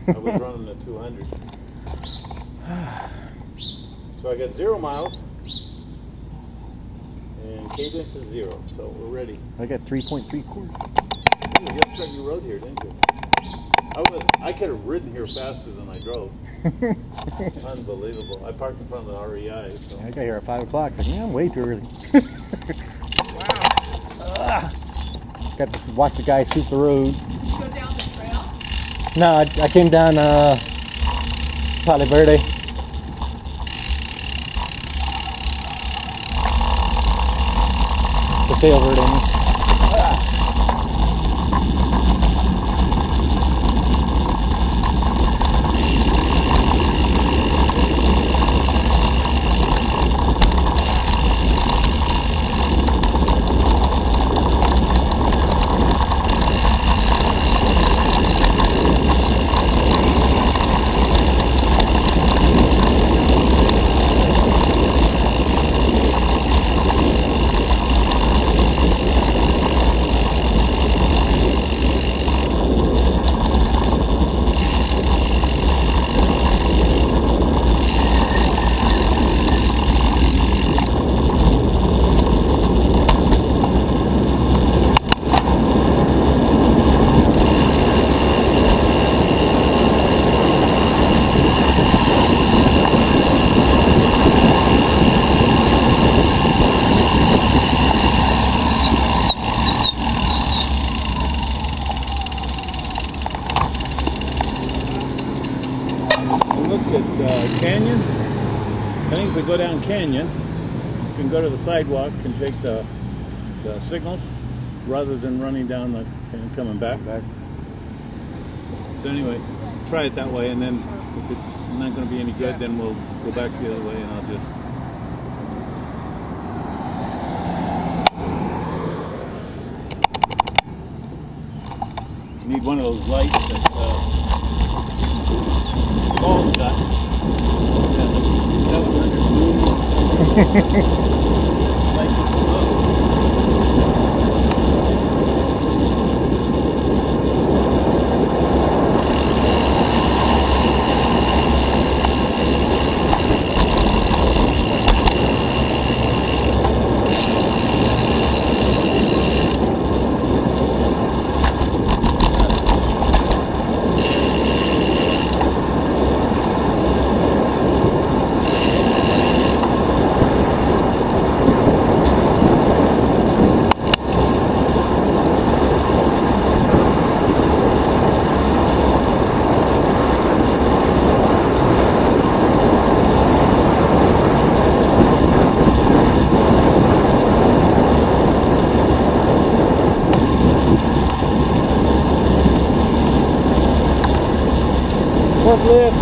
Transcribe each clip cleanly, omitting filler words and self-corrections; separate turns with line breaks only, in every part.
I was running at 200. So I got 0 miles. And cadence is 0, so we're ready.
I got 3.3 quarters.
You just started, you rode here, didn't you? I could have ridden here faster than I drove. Unbelievable. I parked in front of the REI. So.
I got here at 5 o'clock. It's like, man, I'm way too early. Wow. Got to watch the guy sweep the road.
Did you go down the trail?
No, I came down Palo Verde. Paseo Verde.
Canyon. I think if we go down Canyon, you can go to the sidewalk and take the signals rather than running down and coming back. So anyway, try it that way, and then if it's not going to be any good, then we'll go back the other way, and I'll just... You need one of those lights that Paul's got. Forklift.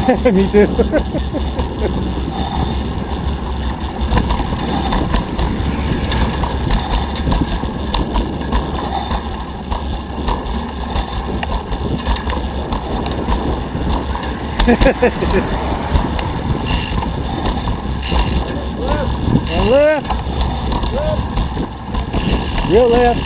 Me too. And left. Real left.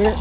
Clear.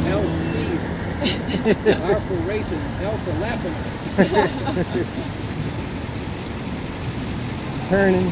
L speed. R for racing, L for lapping.
Turning.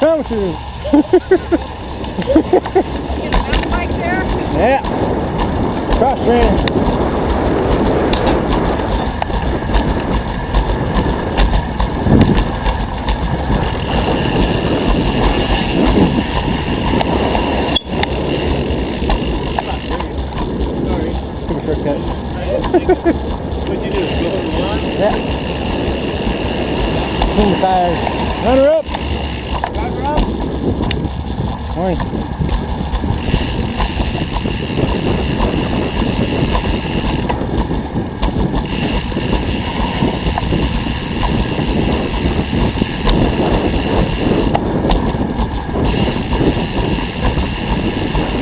Coming through.
Get a mountain bike there?
Yeah. Cross training. Took a shortcut.
What'd you do? Go on the lawn?
Yeah. Clean the tires. Run her up. Morning.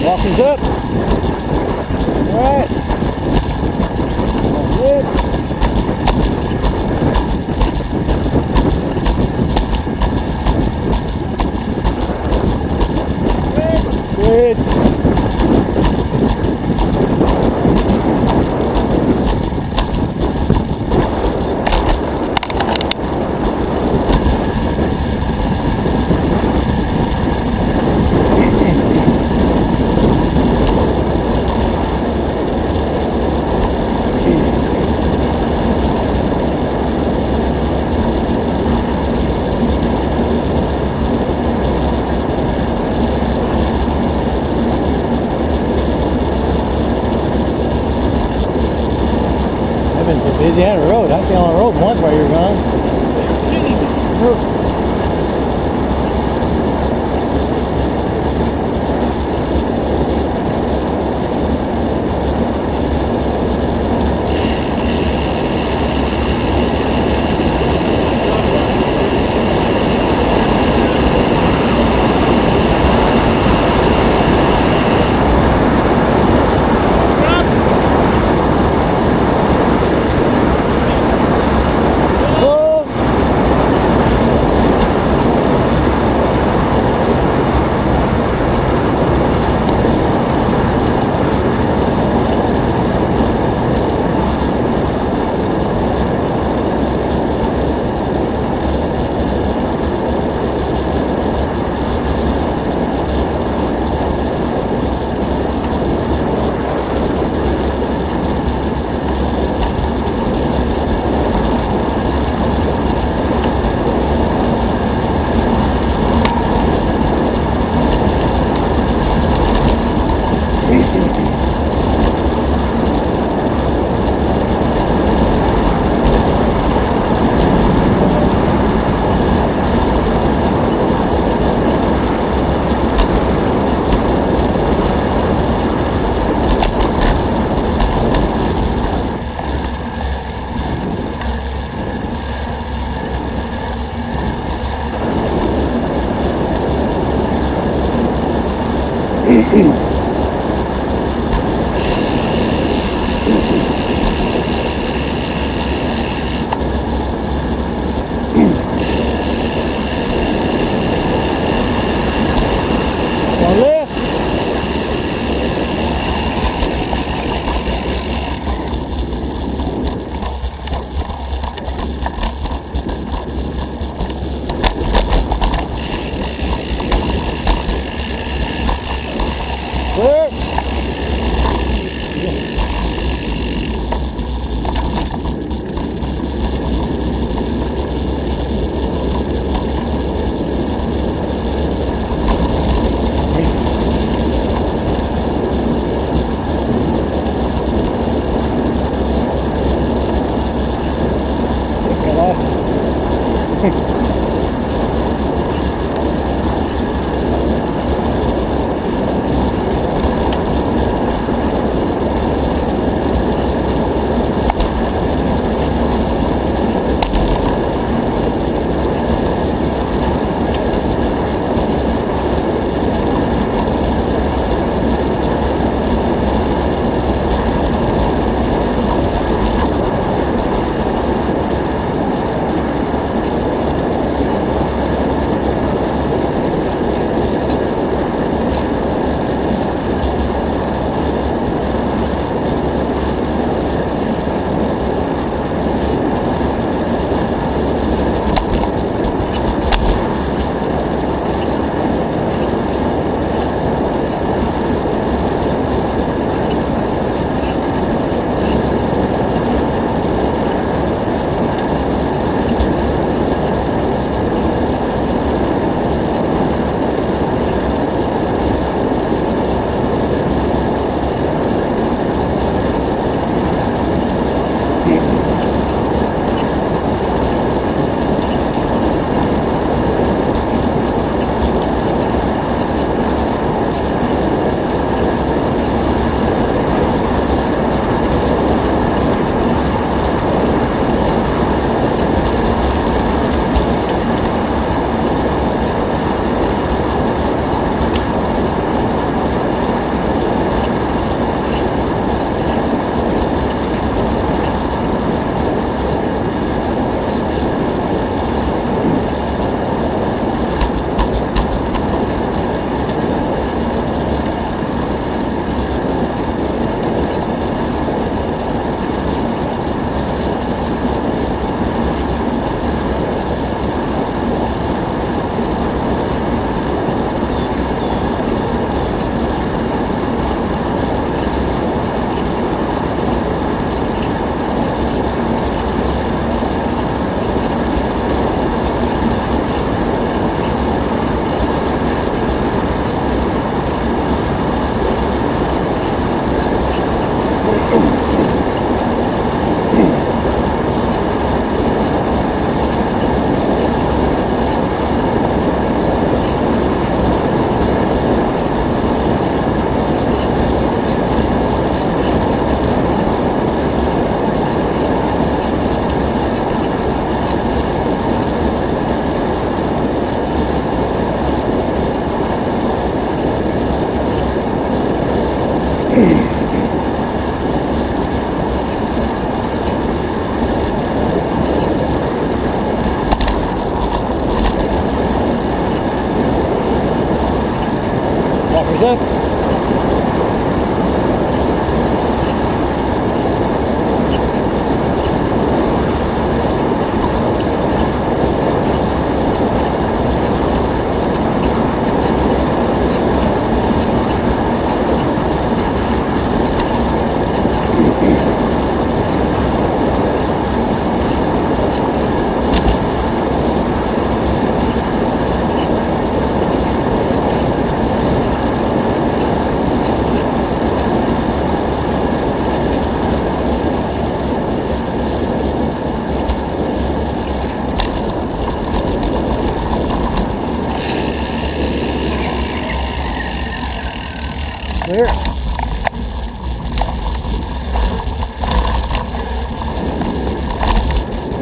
Walking's up. All right. Good. Good. Busy on the road. I've been on the road once while you were gone.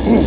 What's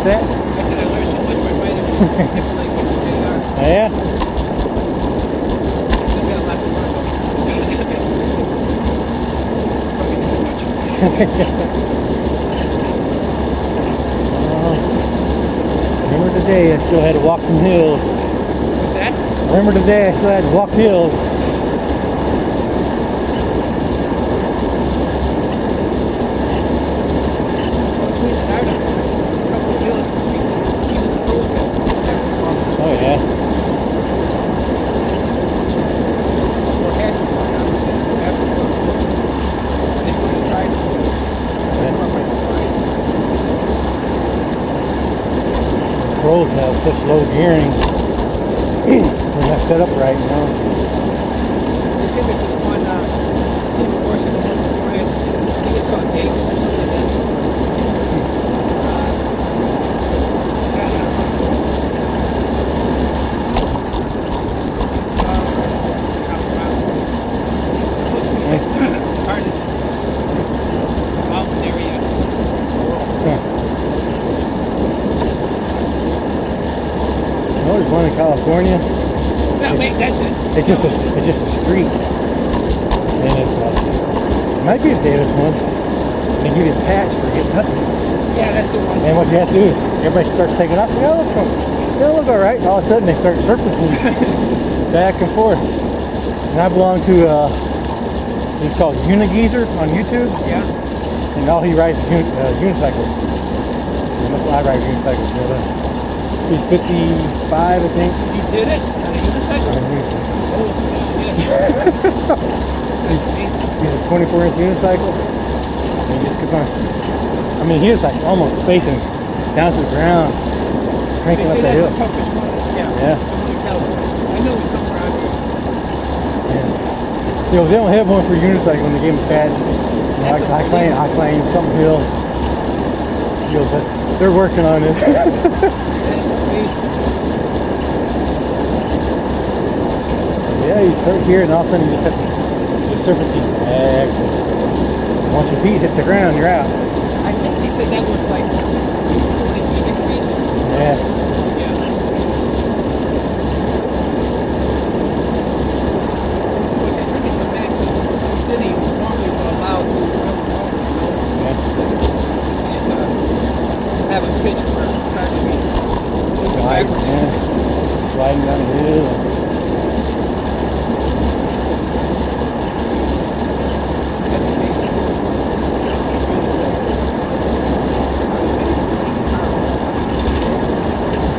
that? Yeah? Remember today I still had to walk some hills.
What's that?
Remember today I still had to walk hills. Oh yeah. Pros have such low gearing. They're not set up right, you know. There's one in California.
No, wait, that's it.
It's just a street, and it's it might be a Davis one. They give you a patch for getting up.
Yeah, that's the one.
And what you have to do is everybody starts taking off. Yeah, look all right. And all of a sudden they start circling back and forth. And I belong to he's called Unigeezer on YouTube.
Yeah.
And all he rides is unicycles. And that's why I ride unicycles. You know, he's 55, I think.
You did it? On a unicycle? Oh,
He's a 24-inch unicycle. And he just keeps on. I mean, he was like almost facing down to the ground, cranking up the hill.
Yeah.
Yeah.
I know it's somewhere out here.
And, you know, they don't have one for unicycle when they gave him a patch. You know, I claim something hill. You know, but they're working on it. Yeah, you start here and all of a sudden you just have to serpentine back. Once your feet hit the ground, you're out.
I think he said that was like 20 feet.
Yeah.
Yeah. But I think it's the max the city normally would allow to have a pitch for trying to be
Sliding down the hill.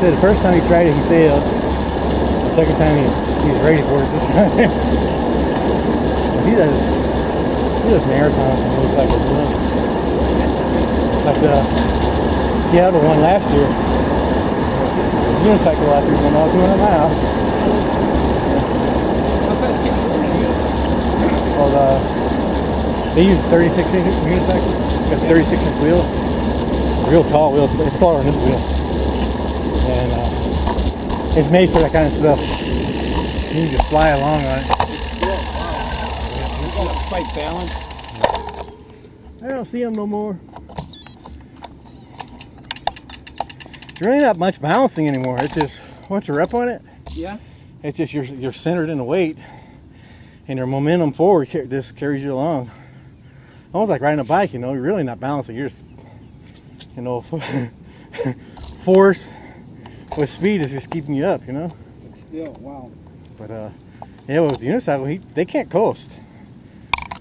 The first time he tried it, he failed. The second time he was ready for it this time. he does marathons and motorcycles. Like the Seattle one last year. The unicycle out there went all 200 miles. Well, they use 36-inch unicycle. Got 36-inch wheels. Real tall wheels, but it's taller than this wheel. And it's made for that kind of stuff. You can just fly along on it.
quite balanced.
I don't see them no more. There's really not much balancing anymore. It's just once you're up on it,
Yeah.
it's just you're centered in the weight, and your momentum forward just carries you along. Almost like riding a bike, you know. You're really not balancing. You're just, you know, force with speed is just keeping you up, you know.
Still, wow.
But yeah, with the unicycle, they can't coast.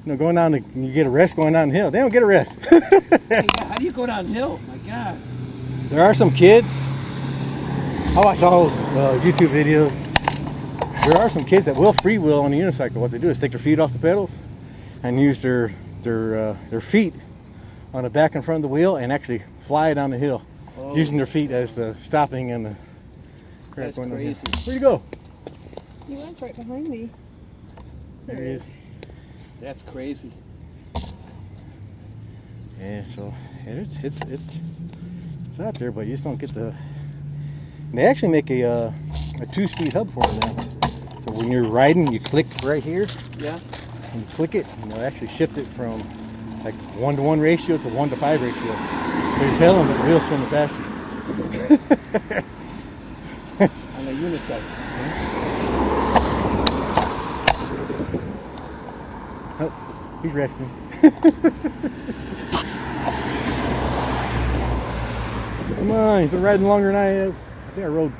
going down you get a rest going down the hill. They don't get a rest.
Hey, how do you go downhill? My God.
There are some kids. I watch all YouTube videos. There are some kids that will freewheel on the unicycle. What they do is take their feet off the pedals and use their feet on the back and front of the wheel and actually fly down the hill, using their feet as the stopping and the crap.
That's
going
crazy.
Where'd you go?
He went right behind me.
There he is.
That's crazy.
Yeah, so it's out there, but you just don't get the. They actually make a 2-speed hub for it now. So when you're riding, you click right here.
Yeah.
And you click it, and they'll actually shift it from like 1-to-1 ratio to 1-to-5 ratio. So you're pedaling, but the wheel's spinning faster.
On a unicycle.
Oh, he's resting. Come on, you've been riding longer than I have. I think I rode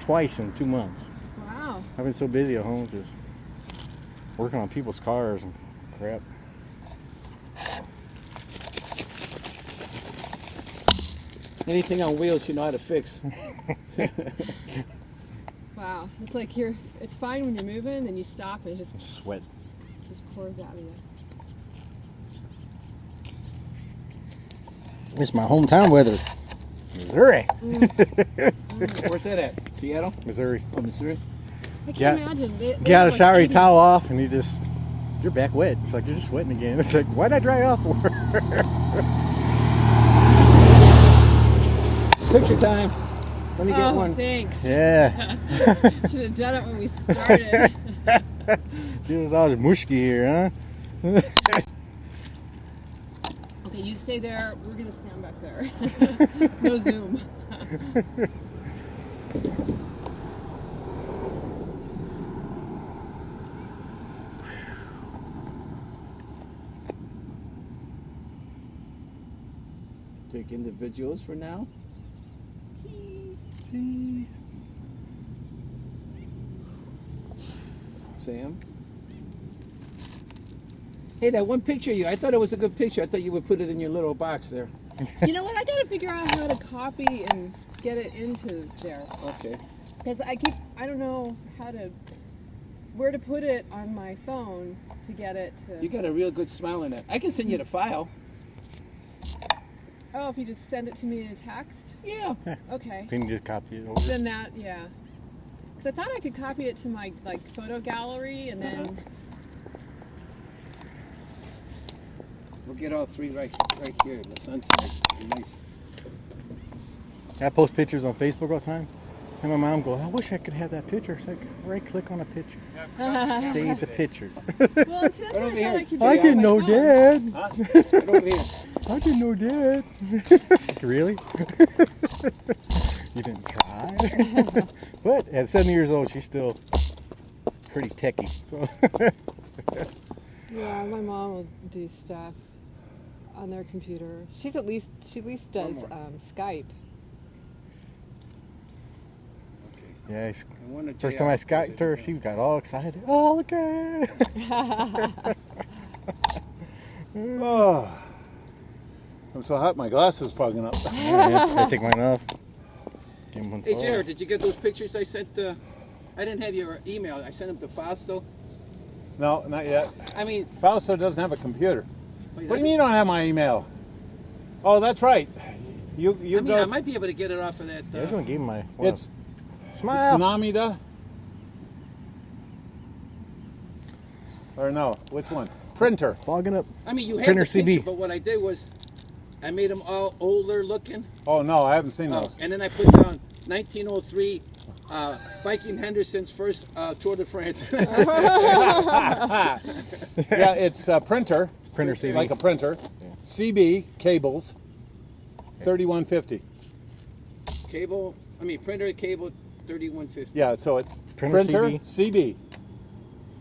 twice in 2 months.
Wow.
I've been so busy at home just working on people's cars and crap.
Anything on wheels you know how to fix.
Wow. It's like it's fine when you're moving, and you stop and it
Sweat.
just pours out of you.
It's my hometown weather. Missouri.
Where's that at? Seattle?
Missouri.
Oh, Missouri?
I can't
Yeah.
imagine. They
Get out
have
of
like
shower, you
80
towel off, and you're back wet. It's like you're just sweating again. It's like, why'd I dry off for?
Picture time. Let me get
Oh,
one.
thanks.
Yeah.
Should have done it when we started.
Dude, I was mushky here, huh?
Okay, you stay there. We're gonna stand back there. No Zoom.
Take individuals for now.
Jeez.
Sam. Hey, that one picture of you, I thought it was a good picture. I thought you would put it in your little box there.
You know what? I gotta figure out how to copy and get it into there.
Okay.
Because I don't know where to put it on my phone to get it to.
You got a real good smile in it. I can send you the file.
Oh, if you just send it to me in a text?
Yeah.
Okay.
Can you just copy it over?
Then that, yeah. Because I thought I could copy it to my photo gallery and then.
We'll get all three right here in the sunset. Nice.
I post pictures on Facebook all the time. And my mom goes, I wish I could have that picture. It's like, right click on a picture. Save the picture.
Well, that's what I
over
thought
here.
I could do
I
on
didn't
my
know
phone.
Dad.
Huh? Right over here.
I didn't know Dad. Really? You didn't try? But at 7 years old, she's still pretty techie. So
Yeah, my mom will do stuff on their computer. She at least does Skype.
yeah,
I wonder
first
JR
time I
does
Skyped
it
her,
again.
she got all excited. Oh, look at it.
Oh, I'm so hot my glasses fogging up.
I take mine off. Give 'em one.
Hey, Jared, did you get those pictures I sent? I didn't have your email. I sent them to Fausto.
No, not yet.
I mean,
Fausto doesn't have a computer.
what
What do you mean you don't have my email? Oh, that's right. You
I
go.
might be able to get it off of that.
Yeah, I was gonna give him my.
It's
smile.
Tsunami or no? Which one? Printer.
Fogging up.
I mean, you have
Printer
the picture,
CB.
but what I did was I made them all older looking.
Oh no, I haven't seen those.
And then I put down 1903 Viking Henderson's first Tour de France.
Yeah, it's printer.
Printer CB.
Like a printer. CB cables. 3150.
Printer cable 3150.
Yeah, so it's
Printer
printer CB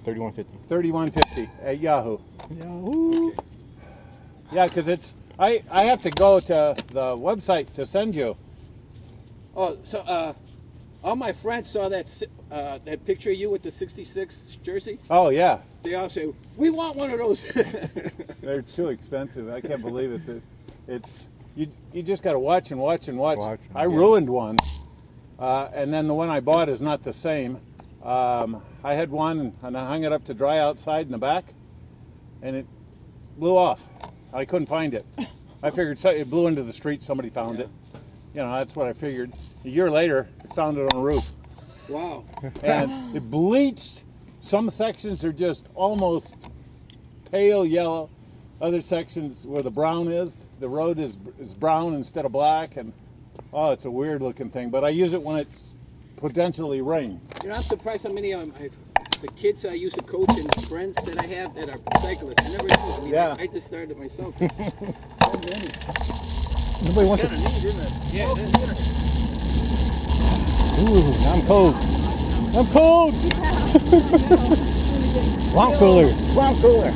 3150.
3150 at Yahoo.
Yahoo.
Yeah, because it's I have to go to the website to send you.
Oh, so All my friends saw that picture of you with the '66 jersey.
Oh yeah,
They all say, "We want one of those."
they're too expensive. I can't believe it. It's you just got to watch and watch and watch. I ruined one, and then the one I bought is not the same. I had one and I hung it up to dry outside in the back, and it blew off. I couldn't find it. I figured it blew into the street. Somebody found it. You know, that's what I figured. A year later, I found it on a roof.
Wow.
And it bleached. Some sections are just almost pale yellow. Other sections where the brown is, the road is brown instead of black. And oh, it's a weird looking thing. But I use it when it's potentially rain.
You know, I'm surprised how many the kids I used to coach and friends that I have that are cyclists. I never knew. I mean,
Yeah.
I just started myself.
Nobody wants
Kind of neat, isn't it?
Yeah.
Ooh, I'm cold. I'm cold. Swamp cooler. Swamp cooler.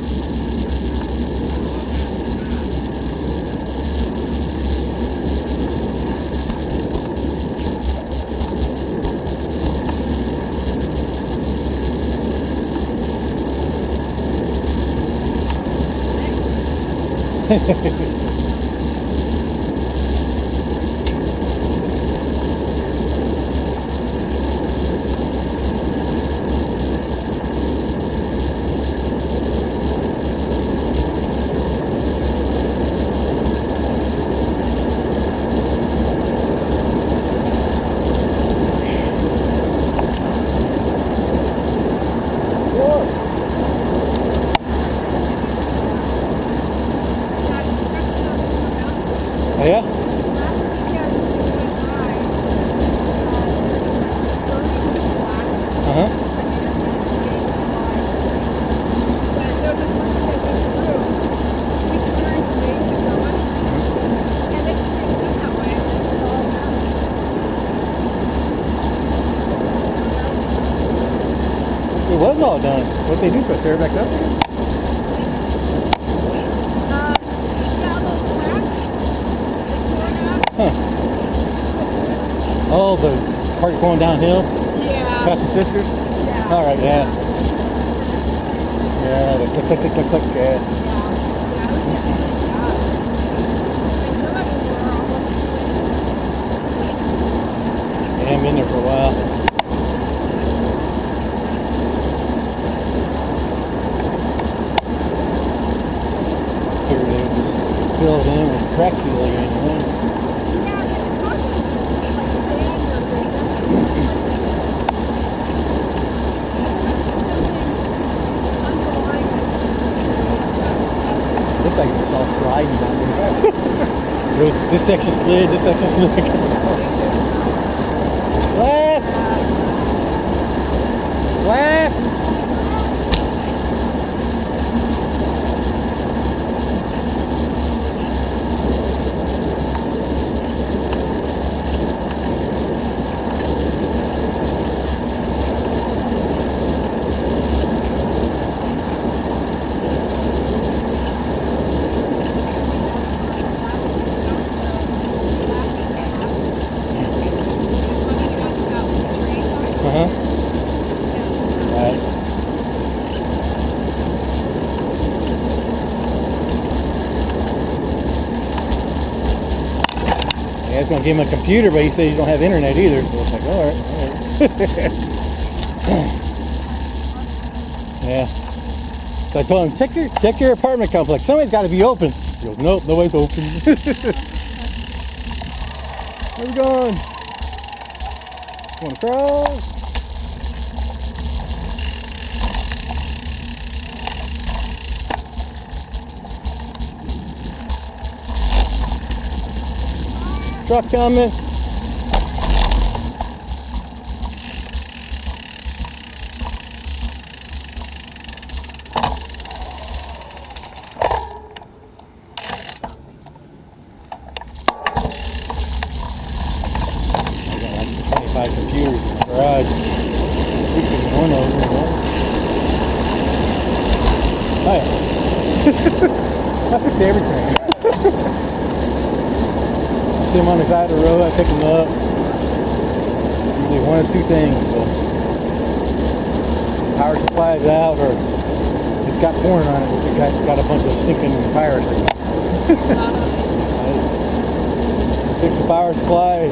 Yeah? Uh-huh. It was all done. What they do for tear it back up? Huh. Oh, the part going downhill?
Yeah.
Past the sisters?
Yeah.
All right, yeah. Yeah, the click, click, click, click, click, yeah. Yeah, I've been there for a while. Figured they would just fill it in with crack seal again, you know? Looks like it's all sliding down there. This section slid, this section slid. Last! Last! Uh-huh. Right. Yeah, I was going to give him a computer, but he said you don't have internet either. So it's like, all right. Yeah. So I told him, check your apartment complex. Somebody's got to be open. He goes, nope, nobody's open. Where we going? Going across. Truck coming. I got like 25 computers in the garage. One of them. Oh yeah. I fix everything. See him on the side of the road, I pick him up. Usually one of two things. Power supply is out, or it's got porn on it. It's got a bunch of stinking viruses. Fix the power supply,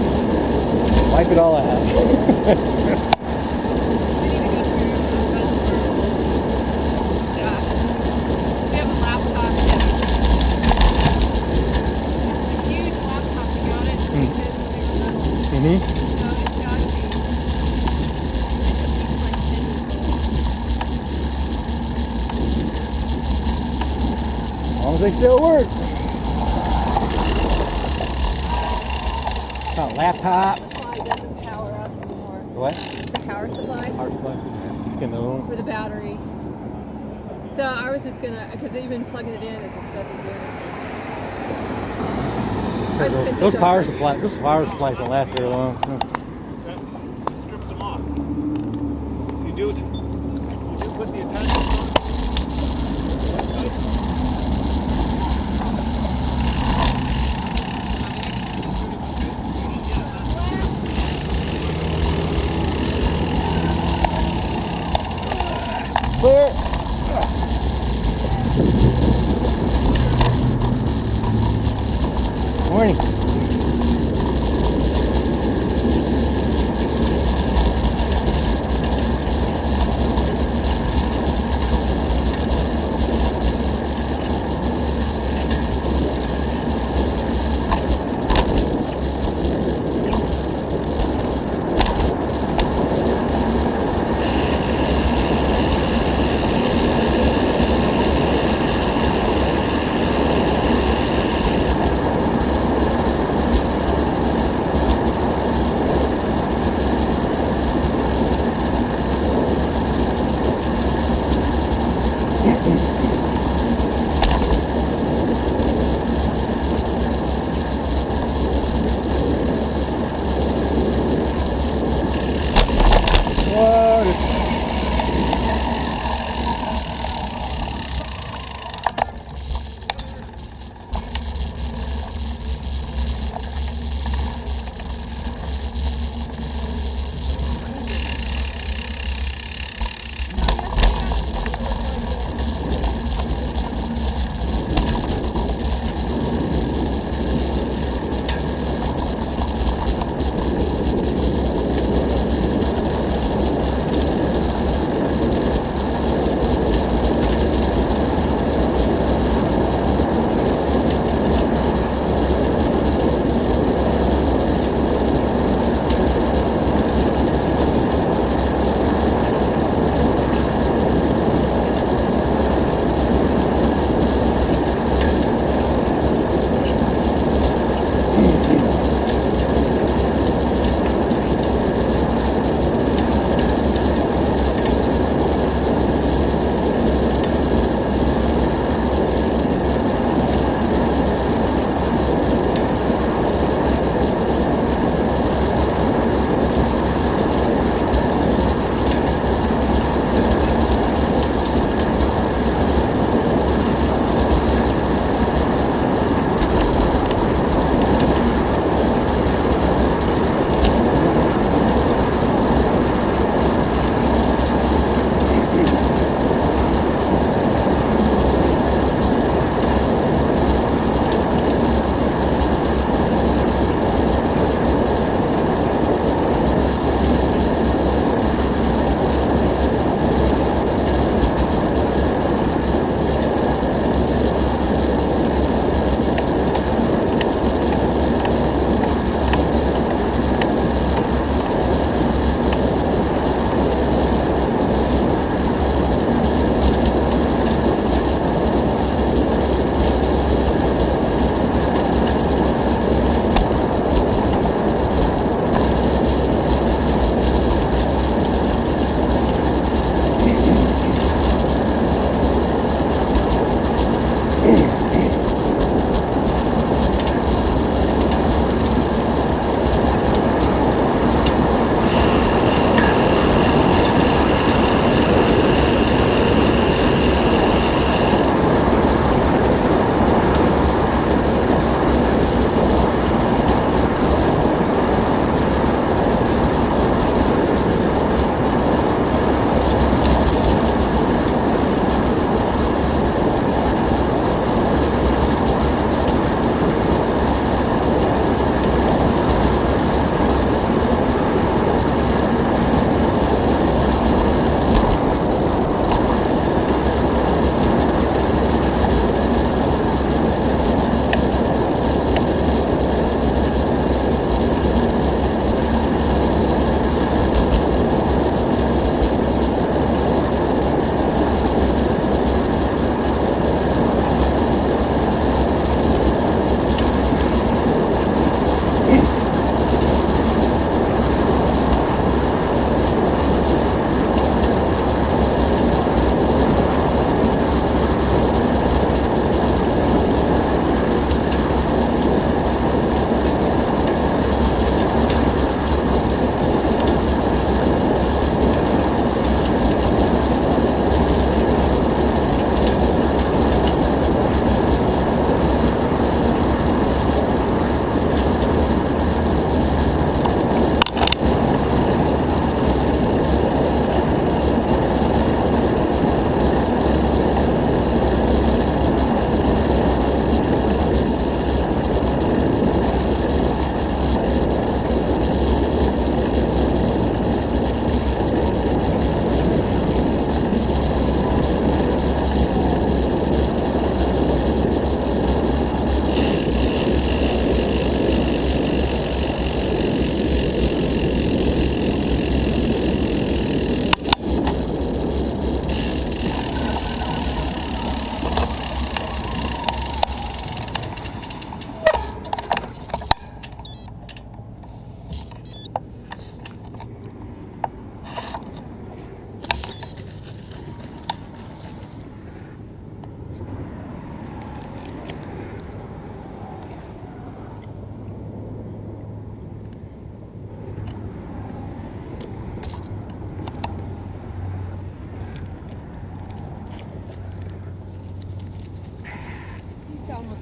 wipe it all out. As long as they still work. Oh, laptop.
The supply doesn't power up anymore.
What?
The power supply
Power supply. Let's get another one.
for the battery. So I was just gonna, because even plugging it in, it just doesn't do anything.
Those power supplies don't last very long.
That strips them off. You do put the attachment on.
Clear. Morning.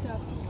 stuff.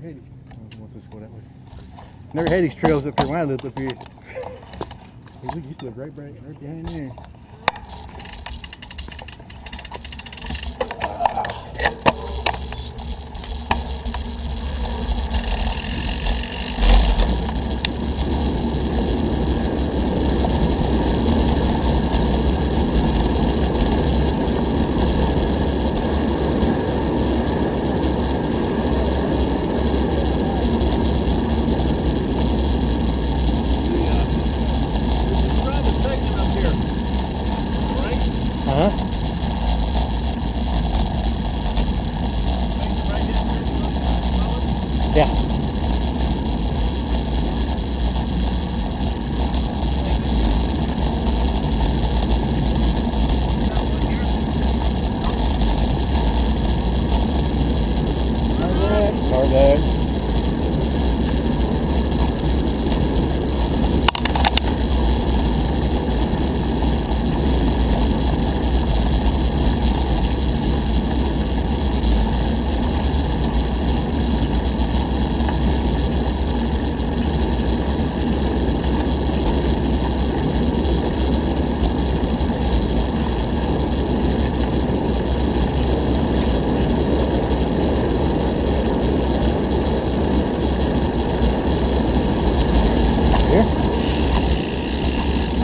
Never had these. What's this go that way? Never had these trails up here when I lived up here. Hey, look, used to live right behind there. Yeah.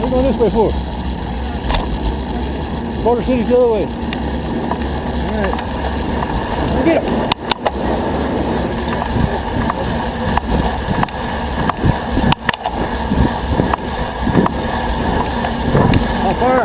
Hard. This way forward. Boulder City's the other way. Alright. Get him. How far?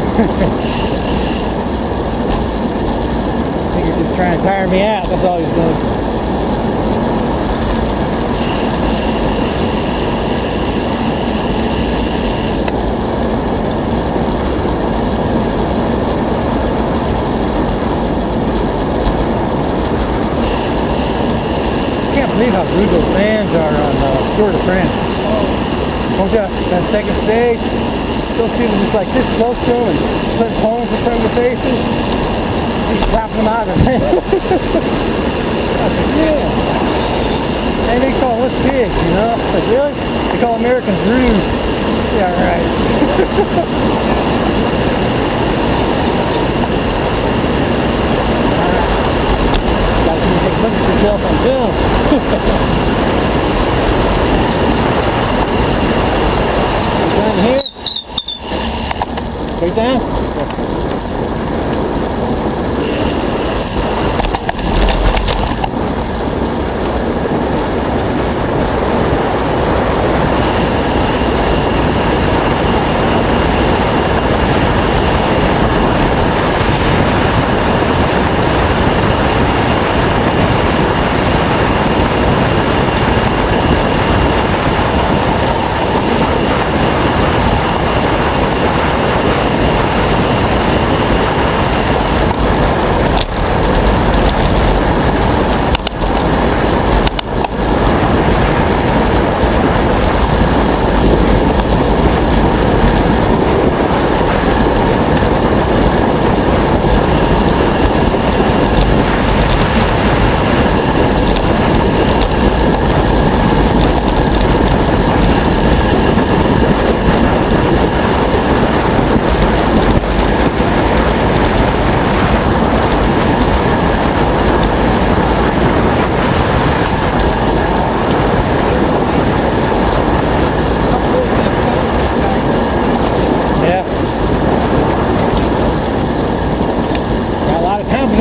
I think you're just trying to tire me out. That's all he's doing. I can't believe how rude those fans are on Tour de France. Don't got that second stage. Those people just like this close to them and putting phones in front of their faces. He's slapping them out of it. Yeah. And they call us pigs, you know? Like, really? They call Americans rude. Yeah, right. Gotta take a look at yourself on film. Down here. Straight down.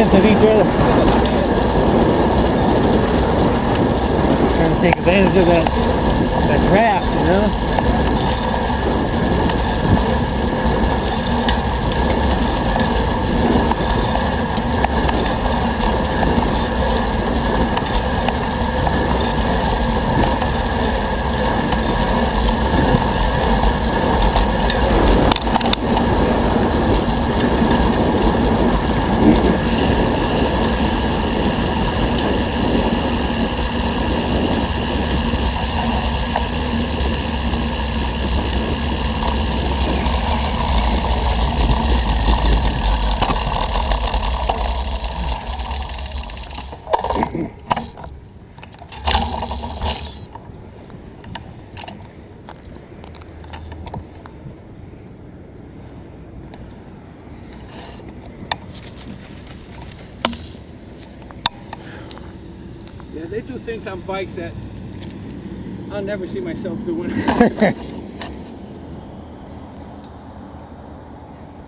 front of each other. Trying to take advantage of that draft, you know?
Yeah, they do things on bikes that I'll never see myself doing.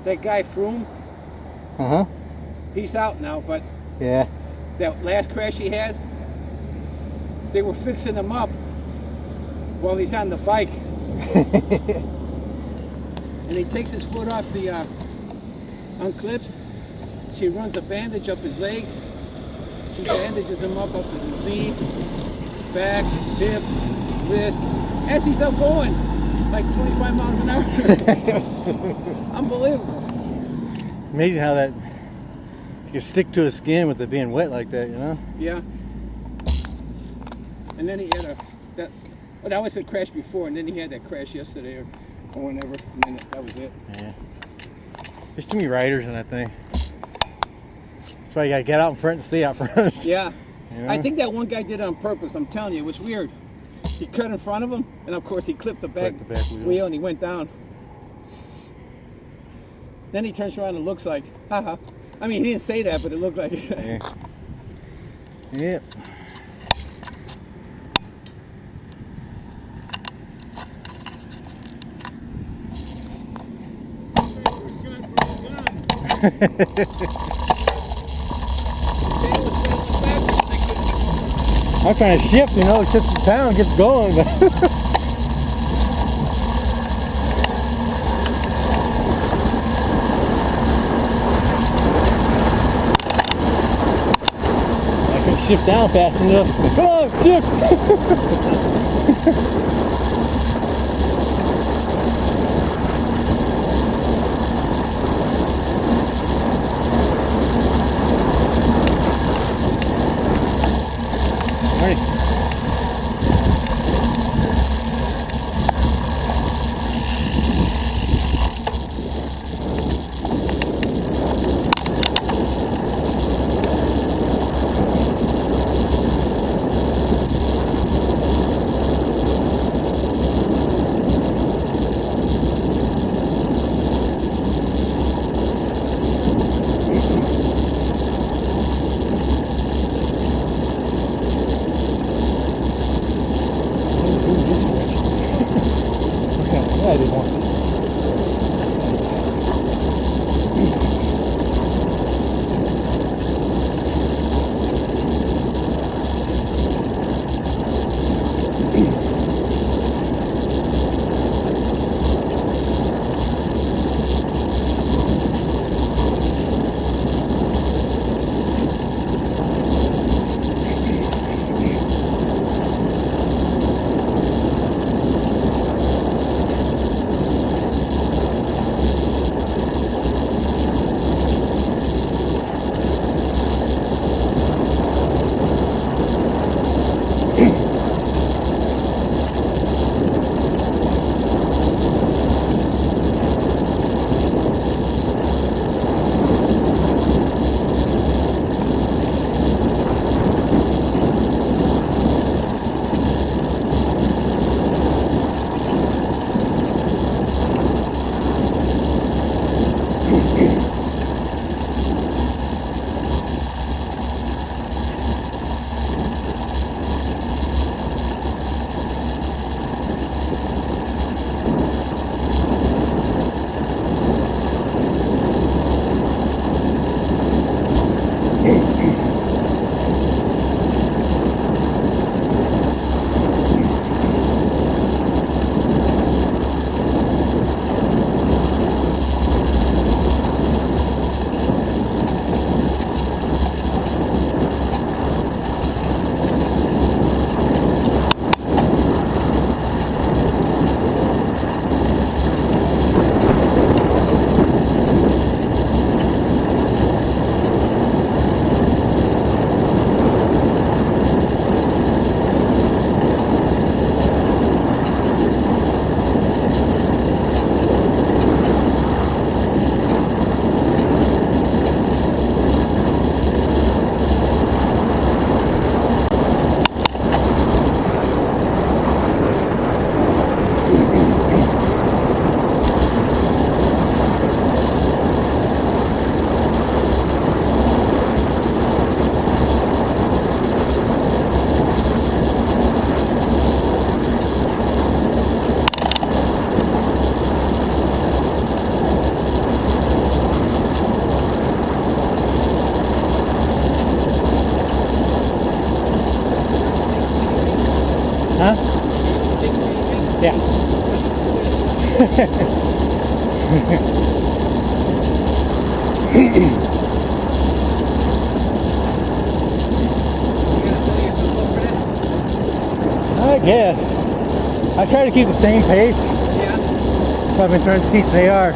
That guy Froome, he's out now, but
Yeah.
that last crash he had, they were fixing him up while he's on the bike. And he takes his foot off the unclips. She runs a bandage up his leg. She bandages him up his knee, back, hip, wrist, as he's up going like 25 miles an hour. Unbelievable.
Amazing how that you can stick to his skin with it being wet like that, you know?
Yeah. And then he had that was the crash before, and then he had that crash yesterday or whenever, and then that was it.
Yeah. There's too many riders in that thing. That's why you gotta get out in front and stay out front.
Yeah.
You know?
I think that one guy did it on purpose. I'm telling you, it was weird. He cut in front of him, and of course he clipped the back wheel and he went down. Then he turns around and looks like, haha. I mean, he didn't say that, but it looked like it.
Yeah. Yep. I'm trying to shift, you know, shift the pound, gets going, but I couldn't shift down fast enough. Come on, shift! I guess. I try to keep the same pace.
Yeah.
So I've been trying to teach AR,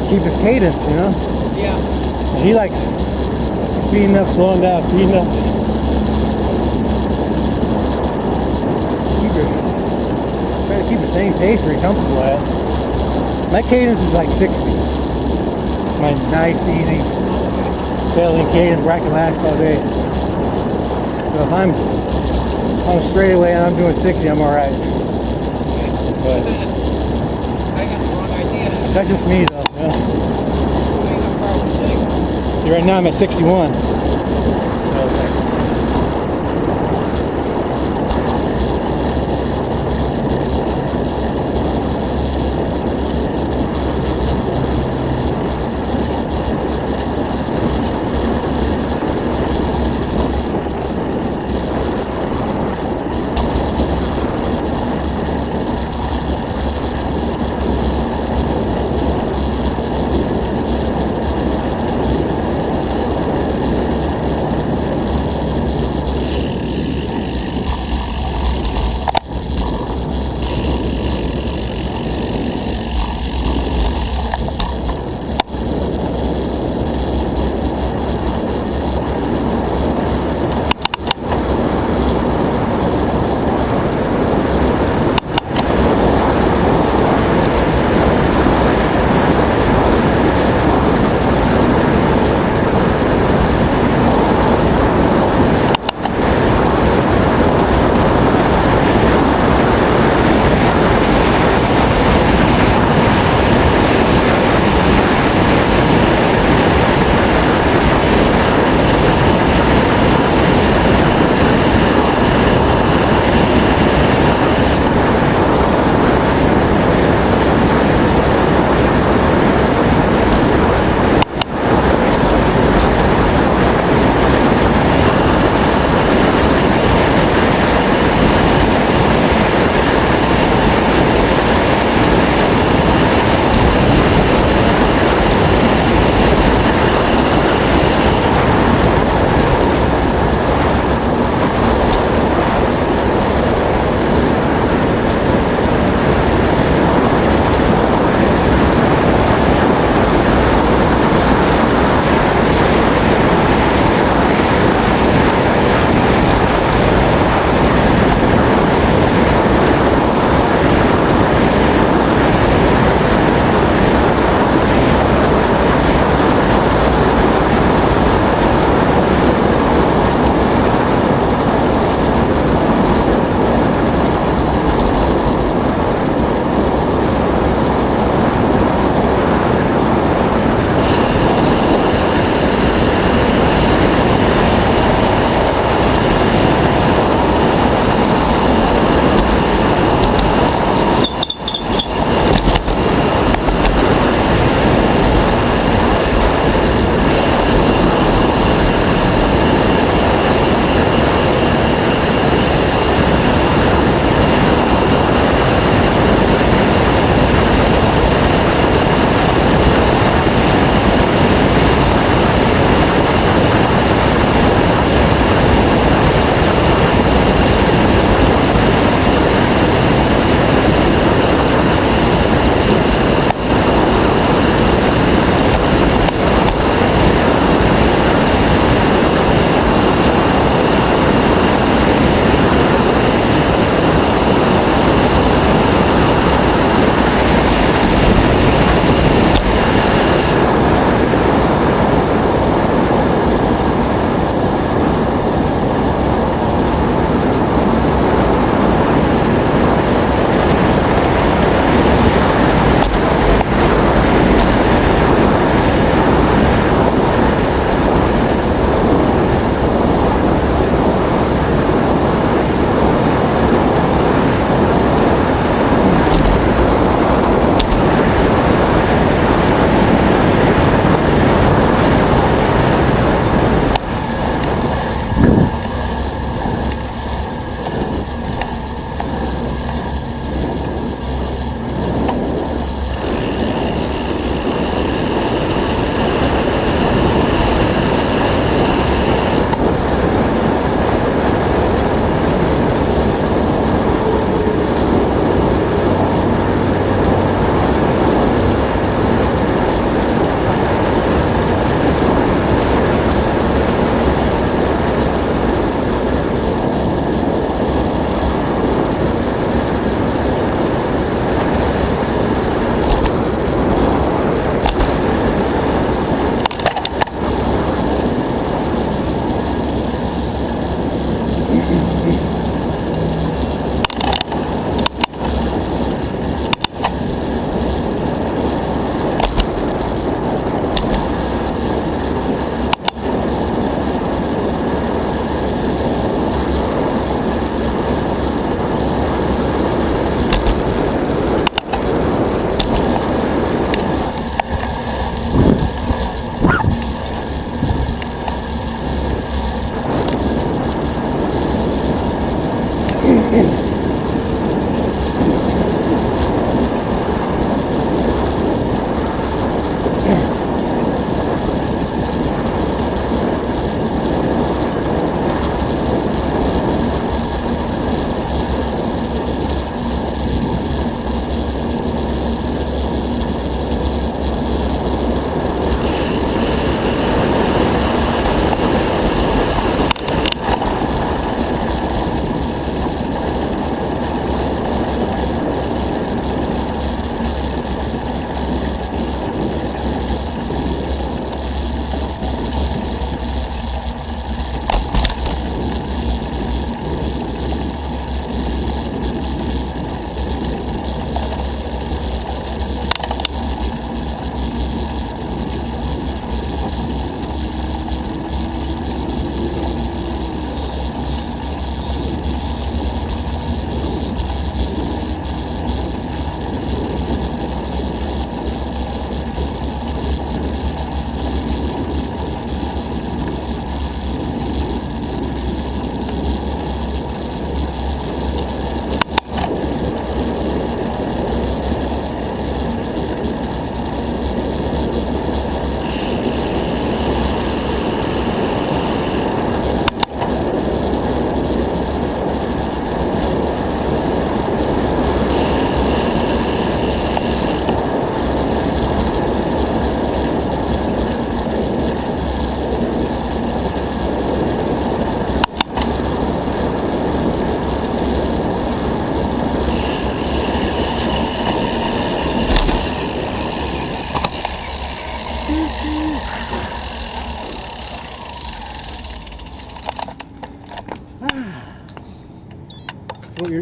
keep his cadence, you know?
Yeah.
He likes speeding up, slowing down, speeding up. Try to keep the same pace where you're comfortable at. My cadence is like 60. My nice, easy, sailing cadence where I can last all day. So if I'm on a straightaway and I'm doing 60, I'm alright. But
I got the wrong idea.
that's just me though. Yeah.
I got problem with
See, right now I'm at 61.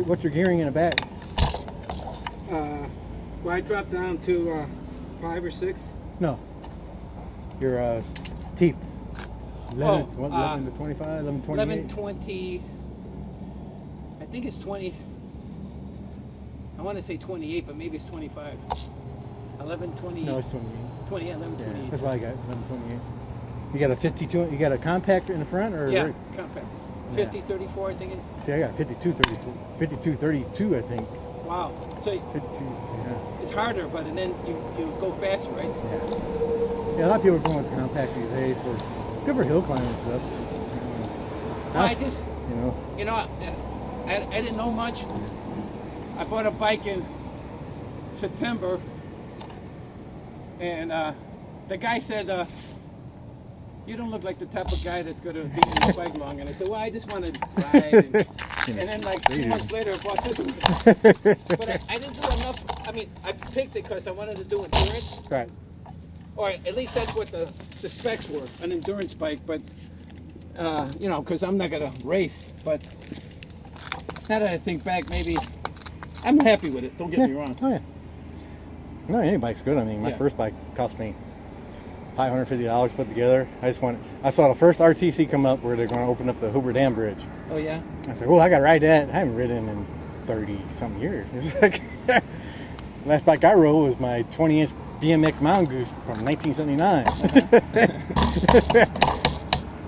What's your gearing in the back?
Well, I dropped down to 5 or 6.
No. Your teeth. 11,
Oh,
11 to 25, 11 to 28?
11, 20. I think it's 20. I want to say 28, but maybe it's 25. 11, 20.
No, it's 28.
20, yeah, 11,
Yeah,
28.
that's why I got 11, 28. You got a 52, you got a compactor in the front? Or
Yeah, compact. 50, 34, I think it.
See, I got 52, 34, 52, 32, I think.
Wow. So
52, yeah.
it's harder, but and then you go faster, right?
Yeah, a lot of people are going with compact these days. So good for hill climbing and stuff.
Well, I just,
you know,
I didn't know much. I bought a bike in September, and the guy said, you don't look like the type of guy that's going to be on the bike long. And I said, well, I just want to ride. And then like 2 months later, I bought this one. But I didn't do enough. I mean, I picked it because I wanted to do endurance.
right.
Or at least that's what the specs were, an endurance bike. But, because I'm not going to race. But now that I think back, maybe I'm happy with it. Don't get me wrong.
Oh, yeah. No, any bike's good. I mean, my
Yeah.
first bike cost me $550 put together. I saw the first RTC come up where they're going to open up the Hoover Dam Bridge.
Oh, yeah?
I said, well, I got to ride that. I haven't ridden in 30-something years. It's like, last bike I rode was my 20-inch BMX Mountain Goose from 1979.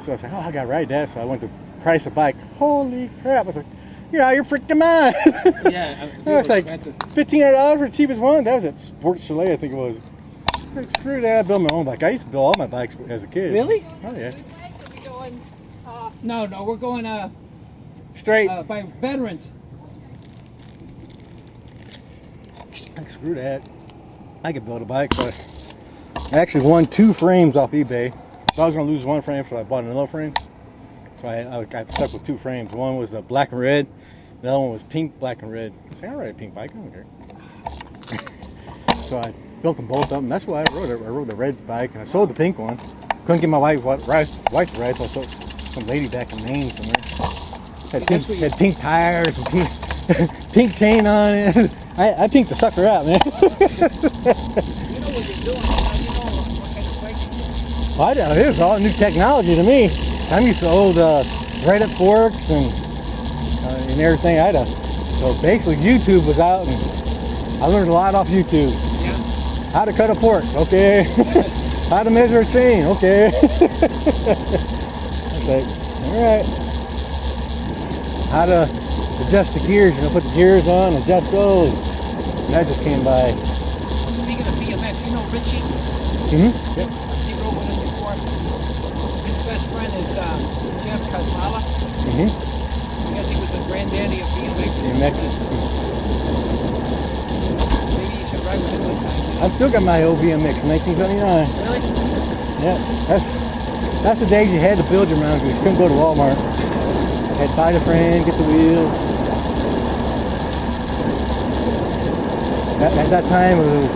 So I said, oh, I got to ride that. So I went to price a bike. Holy crap. I was like, you're out of your freaking mind.
Yeah.
It was like $1,500 for the cheapest one. That was at Sports Chalet, I think it was. Like, screw that, I built my own bike. I used to build all my bikes as a kid.
Really?
Oh, yeah.
No, we're going
Straight.
by veterans.
Like, screw that. I could build a bike, but I actually won 2 frames off eBay. So I was going to lose 1 frame, so I bought another frame. So I got stuck with 2 frames. One was black and red. The other one was pink, black, and red. I said, I'll ride a pink bike. I don't care. So I built them both up, and that's why I rode it. I rode the red bike, and I sold the pink one. Couldn't get my wife to ride, so I sold some lady back in Maine somewhere. Had pink tires and pink chain on it. I pinked the sucker out, man.
You know what you're doing. You know what kind of bike.
Well, I don't know. It was all new technology to me. I'm used to old right-up forks and everything. So basically YouTube was out, and I learned a lot off YouTube.
Yeah.
How to cut a fork, okay. How to measure a chain, okay. It's like, all right. How to adjust the gears, put the gears on, adjust those. And that just came by.
Speaking of BMX, you know Richie?
Mm-hmm. Yep.
He rode with us before. His best friend is Jeff Kazmala.
Mm-hmm.
I guess he was the granddaddy of BMX. Maybe you should ride with him one time.
I still got my old BMX from 1979.
Really?
Yeah, that's the days you had to build your mountain goose. You couldn't go to Walmart. You had to buy the frame, get the wheels. At that time it was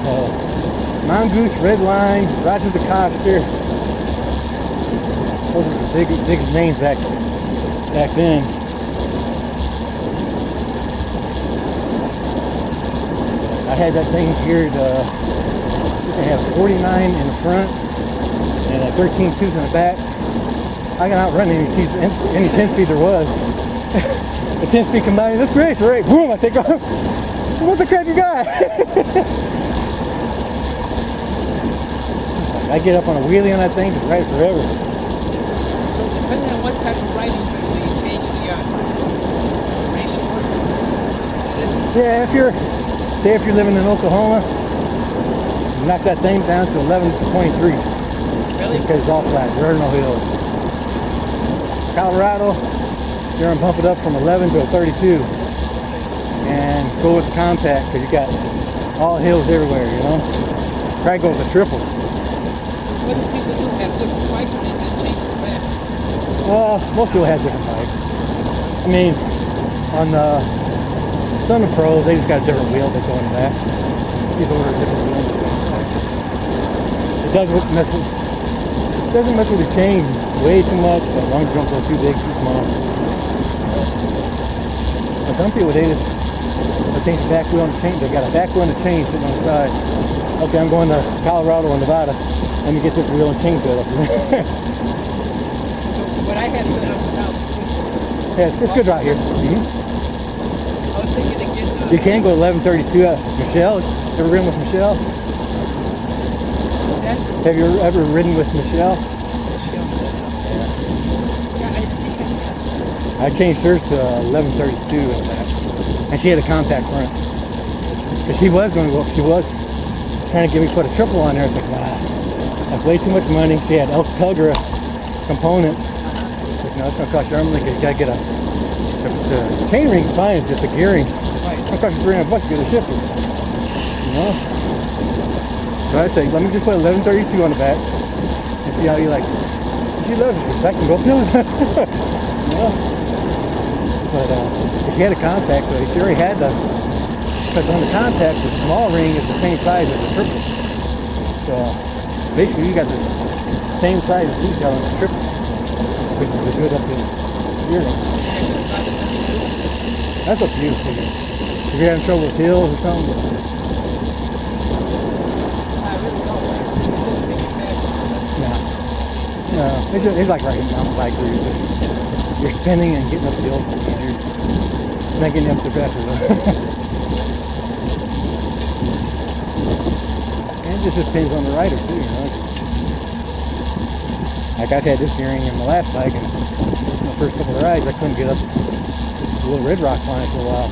Mountain Goose, Red Line, Roger the Coster. Those were the biggest names back then. I had that thing geared, I had 49 in the front and a 13 tooth in the back. I can outrun any 10-speed there was. The 10-speed combined, that's great, so right, boom, I take off. What the crap you got? I get up on a wheelie on that thing, just ride it forever.
So depending on what type of riding you do, you change the racing order.
Yeah, if you're living in Oklahoma, knock that thing down to 11 to 23.
Really?
Because it's all flat, there are no hills. Colorado, you're gonna bump it up from 11 to a 32. And go with the compact, because you got all hills everywhere, Try to go with the triple.
What do people do? Have different bikes or they just change the back?
Most people have different bikes. I mean, on some of the pros, they just got a different wheel they go in the back. You can order a different wheel. It doesn't mess with the chain way too much, but as long as you don't go too big, too small. But some people, they change the back wheel and change. They got a back wheel and a chain sitting on the side. Okay, I'm going to Colorado or Nevada. Let me get this wheel and chain set up.
So what I had set up now.
Yeah, it's good right here. Mm-hmm.
I was thinking to get.
You can go 1132. Michelle, ever ridden with Michelle?
That,
Have you ever ridden with Michelle? I changed hers to 1132 in the back, and she had a compact front. Cause she was going to go. She was trying to get me to put a triple on there. It's like, nah, that's way too much money. She had Telgra component. It's like, no, it's going to cost you arm and leg. You got to get a. The chain ring's fine. It's just the gearing. It's going to cost you $300 to get a shifter. You know. So I say, let me just put 1132 on the back and see how you like it. She loves it. I can go feel it. You know. But she had a contact, so she already had the, because on the contact, the small ring is the same size as the triple. So basically you got the same size as detail on the triple, which is a good up in gearing. That's up to you. If you're having trouble with hills or something. No, it's like riding a mountain bike where you're spinning and getting up the hill. You're not getting up the faster though. And it just depends on the rider too, you know. Like I've had this gearing in my last bike, and the first couple of rides I couldn't get up this little red rock line for a while.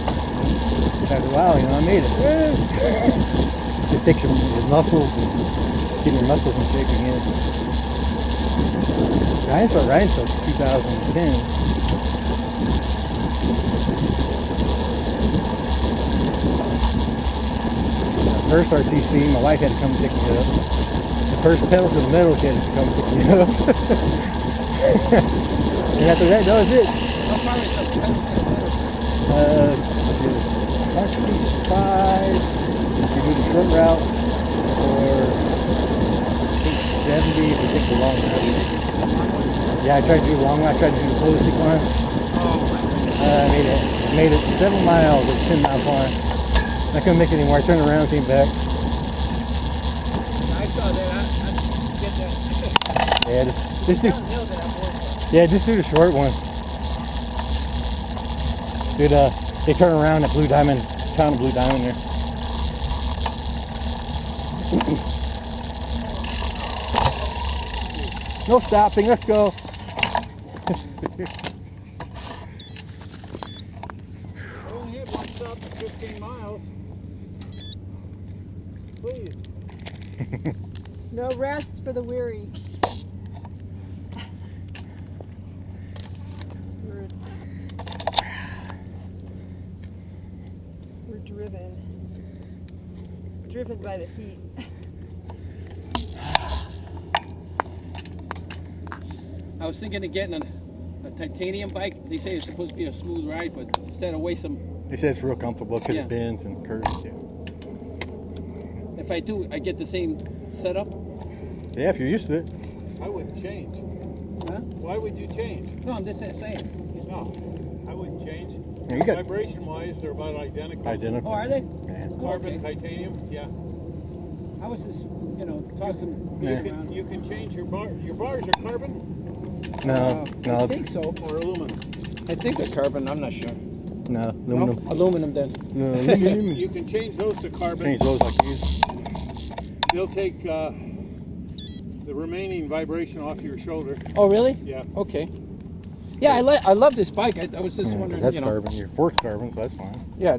After a while, you know, I made it. Just takes your muscles and getting your muscles in shape again. I didn't start riding until 2010. The first RTC, my wife had to come pick me up. The first pedal to the metal, she had to come pick me up. And after that, that was it. Let's see, 5, if you do the short route, or 70 if you take the long route. Yeah, I tried to do the long one. I tried to do the closed decline. I made it 7 miles with 10 mile climb. I couldn't make it anymore. I turned around and came back.
I saw that. I get that.
Just do the short one. Dude, they turn around at Blue Diamond, town of Blue Diamond there. No stopping. Let's go.
I only had one stop for 15 miles. Please.
No rest for the weary. We're driven by the heat.
I was thinking of getting a titanium bike. They say it's supposed to be a smooth ride, but instead of waste some.
They say it's real comfortable because
Yeah.
it bends and curves. Yeah.
If I do, I get the same setup.
Yeah, if you're used to it.
I wouldn't change.
Huh?
Why would you change?
No, I'm just saying.
No, I wouldn't change.
Yeah, you got
Vibration-wise, they're about identical.
identical.
Oh, are they?
Yeah.
Carbon,
Okay.
titanium, yeah.
I was just, tossing.
Yeah.
You can change your bar. Your bars are carbon
No,
I
no,
think so.
or aluminum.
I think they're carbon. I'm not sure.
no, aluminum.
No? Aluminum then.
No, aluminum.
You can change those to carbon.
Change those like these.
They'll take the remaining vibration off your shoulder.
Oh, really?
Yeah.
Okay. Yeah, I love this bike. I was just
Yeah,
wondering.
that's carbon. Your fork's carbon, so that's fine.
Yeah,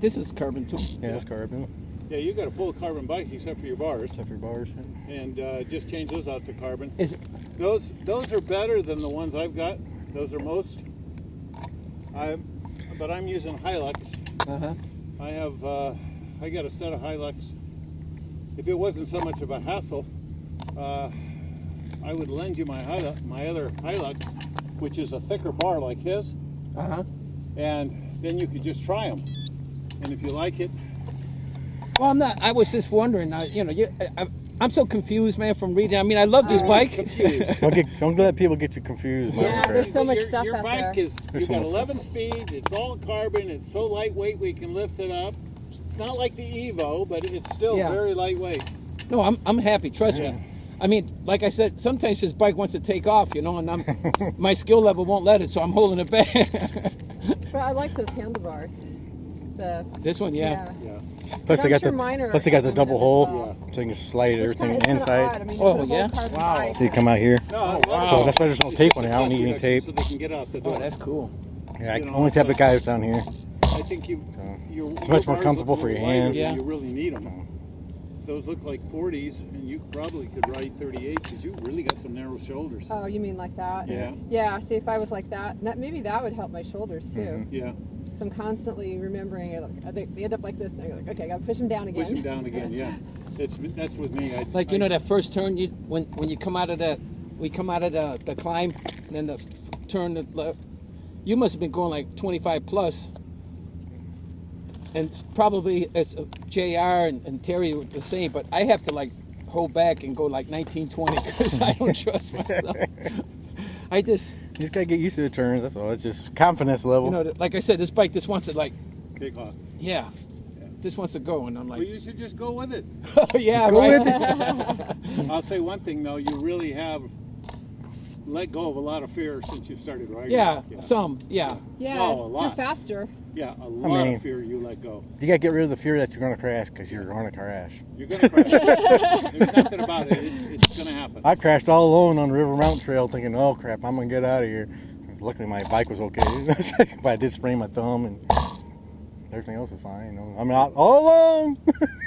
this is carbon too.
Yeah, that's carbon.
Yeah, you got a full carbon bike except for your bars,
Except for bars.
and just change those out to carbon.
Is
Those are better than the ones I've got. Those are most. But I'm using Hilux.
uh-huh.
I got a set of Hilux. If it wasn't so much of a hassle, I would lend you my other Hilux, which is a thicker bar like his,
Uh-huh.
and then you could just try them. And if you like it,
Well, I'm not. I was just wondering. I'm so confused, man, from reading. I mean, I love this bike.
Don't let people get you confused.
Yeah, there's so much stuff
your
out
bike
there.
is, you've got 11 speeds, it's all carbon, it's so lightweight we can lift it up. It's not like the Evo, but it's still very lightweight.
No, I'm happy, trust me. I mean, like I said, sometimes this bike wants to take off, you know, and my skill level won't let it, so I'm holding it back.
But I like those handlebars.
This one, yeah.
Plus they got the double hole,
well.
so you can slide everything
It's kinda
inside.
odd. I mean,
Oh,
you put a whole
yeah?
carbon
Wow.
bike.
So you come out here.
No,
So that's why there's no tape on it. I don't need any tape.
So they can get out the door.
Oh, that's cool.
Yeah,
You know,
only type
so-
of guys down here.
I think you're
It's much more comfortable for your hands.
Yeah.
You really need them. Those look like 40s, and you probably could ride 38 because you really got some narrow shoulders.
Oh, you mean like that?
Yeah.
Yeah, see, if I was like that, maybe that would help my shoulders too.
Yeah.
So I'm constantly remembering it. They end up like this. And I go like, okay, I gotta push them down again.
Push them down again, yeah. That's with me.
Like, you know, that first turn, when you come out of the climb, and then the turn the left, you must have been going like 25 plus. And probably as JR and Terry were the same, but I have to like hold back and go like 19, 20 because I don't trust myself. You
just gotta get used to the turns. That's all. It's just confidence level.
You know, like I said, this bike just wants to like,
take off.
yeah, just wants to go, and I'm like,
Well, you should just go with it.
yeah,
Go
right.
with it.
I'll say one thing though, you really have let go of a lot of fear since you started riding.
Yeah, some, yeah.
Yeah,
No, a lot.
you're faster.
Yeah, a lot of fear you let go.
You gotta get rid of the fear that you're gonna crash because you're gonna crash.
You're gonna crash. There's nothing about it. It's gonna happen.
I crashed all alone on the River Mountain Trail thinking, oh crap, I'm gonna get out of here. Luckily my bike was okay, but I did sprain my thumb and everything else is fine. You know, I'm out all alone.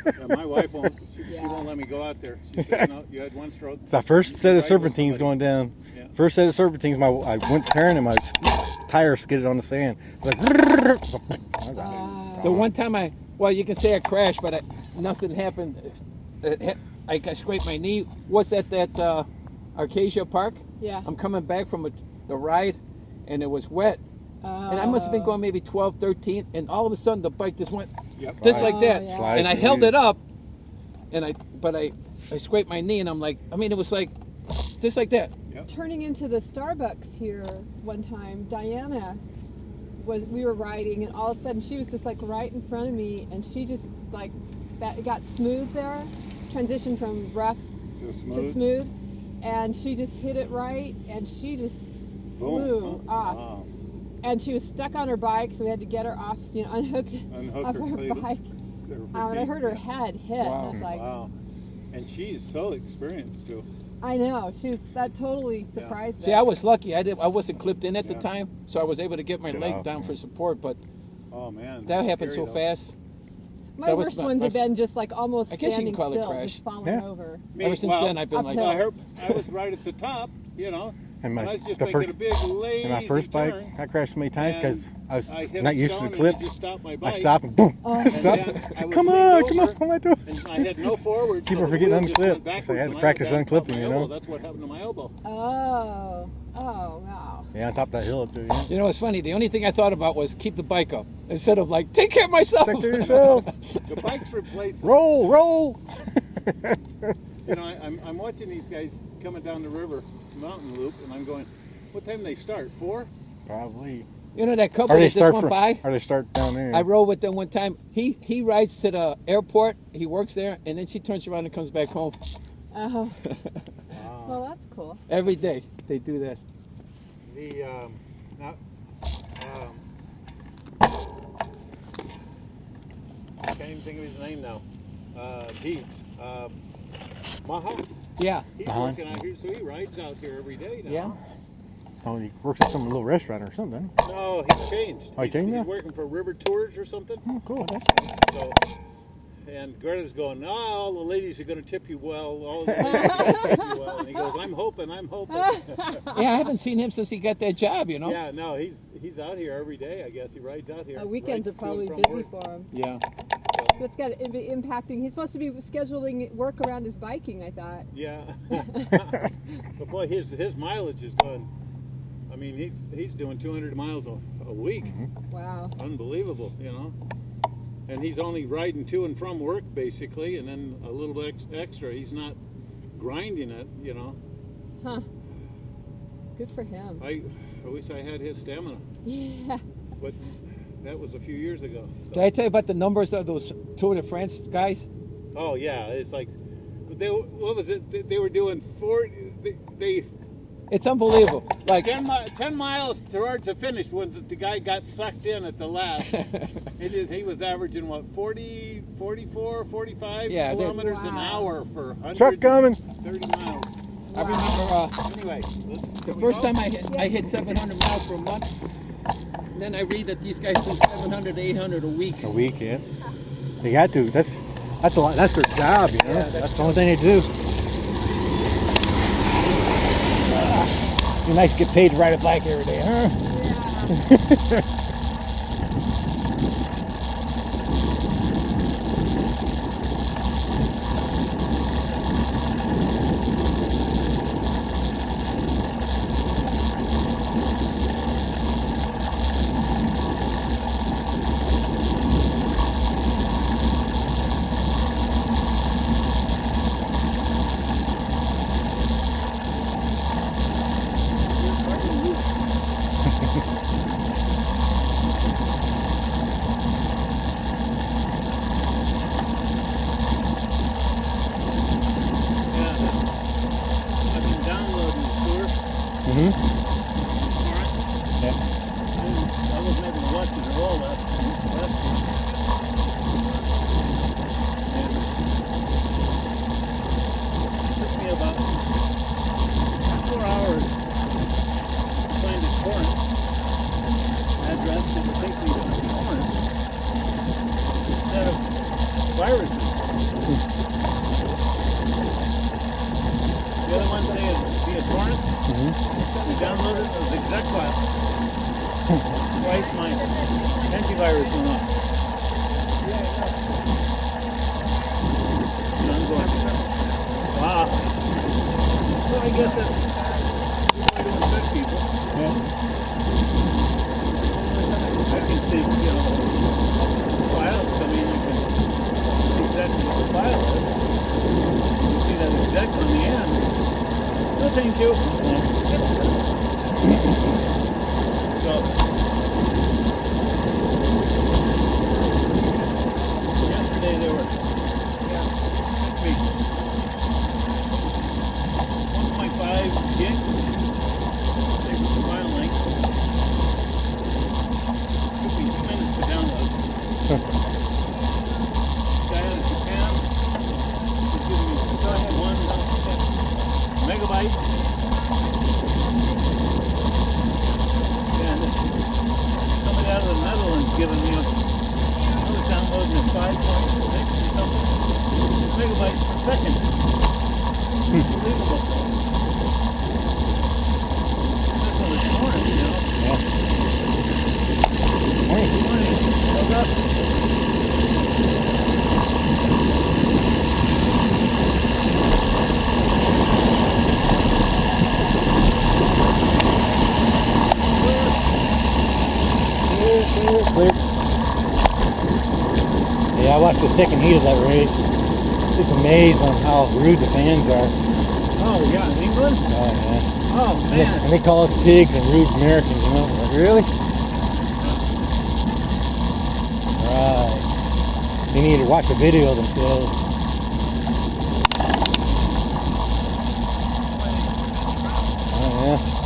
Yeah, my wife won't. She won't let me go out there. She said, "No, you had one stroke."
The first set of serpentines going down.
Yeah.
First set of serpentines, I went turning and my tire skidded on the sand. Like, I was out.
The one time you can say I crashed, but nothing happened. I scraped my knee. What's that Arcadia Park?
Yeah.
I'm coming back from the ride, and it was wet. And I must have been going maybe 12, 13, and all of a sudden the bike just went just like that.
yeah.
Slide
And I
through.
held it up, and I scraped my knee, and I'm like, I mean, it was like, just like that.
Turning into the Starbucks here one time, Diana we were riding, and all of a sudden she was just like right in front of me, and she just like it got smooth there, transitioned from rough to smooth, and she just hit it right, and she just flew off.
Wow.
And she was stuck on her bike, so we had to get her off, unhooked off
her
her
cleats.
bike. And I heard her head hit.
Wow.
I was like,
Wow. And she's so experienced too.
I know. That totally surprised me.
See, I was lucky. I wasn't clipped in at the time, so I was able to get my leg
off,
down for support. But
Oh man.
that happened
Scary,
so
though.
fast.
My
that was
worst
my-
ones
my-
have been just like almost
I guess you
standing
can call it
still,
crash.
just falling
Yeah.
over.
Ever since then, I've been like,
uphill.
I was right at the top,
And
I was just
the
making
first,
a big lazy
and my first bike,
turn.
I crashed so many times because I was
I hit
not
a
used to
stone
the
and it
clips.
just stopped my
I
bike.
stopped and boom,
And
stopped.
then
I
I
said,
was
come
leaned
on,
over,
what am I doing?
And I had no forward.
Keep
so
her
the
getting
wheel just
unclipped.
went
So I
backwards
had to
and
practice
went down
unclipping,
my
you know?
elbow. That's what happened to my elbow.
Oh, wow.
Yeah, on top of that hill up there. Yeah.
You know, it's funny. The only thing I thought about was keep the bike up instead of like take care of myself.
Take care of yourself.
The bike's replaced.
Roll.
I'm watching these guys coming down the river mountain loop, and I'm going, what time they start? 4?
Probably.
You know that couple
Or they
that just went by?
Or they start down there.
I rode with them one time. He rides to the airport. He works there, and then she turns around and comes back home.
Oh. Well, that's cool.
Every day they do that.
I can't even think of his name now. Deeds. Maha.
Yeah.
He's
Uh-huh.
working out here, so he rides out here every day now.
Yeah.
Oh, he works at some little restaurant or something.
No, he's changed.
Oh, he changed
He's
now?
working for River Tours or something.
Oh, cool.
So, and Greta's going, all the ladies are going to tip you well. All the ladies are going to tip you well. And he goes, I'm hoping.
Yeah, I haven't seen him since he got that job. You know.
Yeah, no, he's out here every day, I guess. He rides out here.
Weekends are
Rides to
probably
and from
busy
work.
for him.
Yeah.
So it's got to be impacting. He's supposed to be scheduling work around his biking, I thought.
Yeah. But boy, his mileage is going. I mean, he's doing 200 miles a week.
Wow.
Unbelievable, and he's only riding to and from work basically, and then a little bit extra. He's not grinding it, you know.
Huh. Good for him.
I wish I had his stamina,
Yeah.
but that was a few years ago. So.
Did I tell you about the numbers of those Tour de France guys?
Oh yeah, it's like what was it? They were doing 40. They
It's unbelievable. Like
10 miles towards the finish when the guy got sucked in at the last. He was averaging, what, 40, 44, 45 kilometers an hour for 130 miles.
I remember
Anyway,
the first time I hit 700 miles for a month. And then I read that these guys do 700 to 800 a week.
A week, yeah. They got to. That's a lot. That's their job, you know.
Yeah,
that's the only thing they do. Be nice to get paid to ride a bike every day, huh?
Yeah.
Yeah, I watched the second heat of that race. Just amazed on how rude the fans are.
Oh, yeah, in England?
Oh, yeah.
Oh, man.
And they call us pigs and rude Americans, you know? Like, really? Right. They need to watch a video of themselves. Oh, yeah.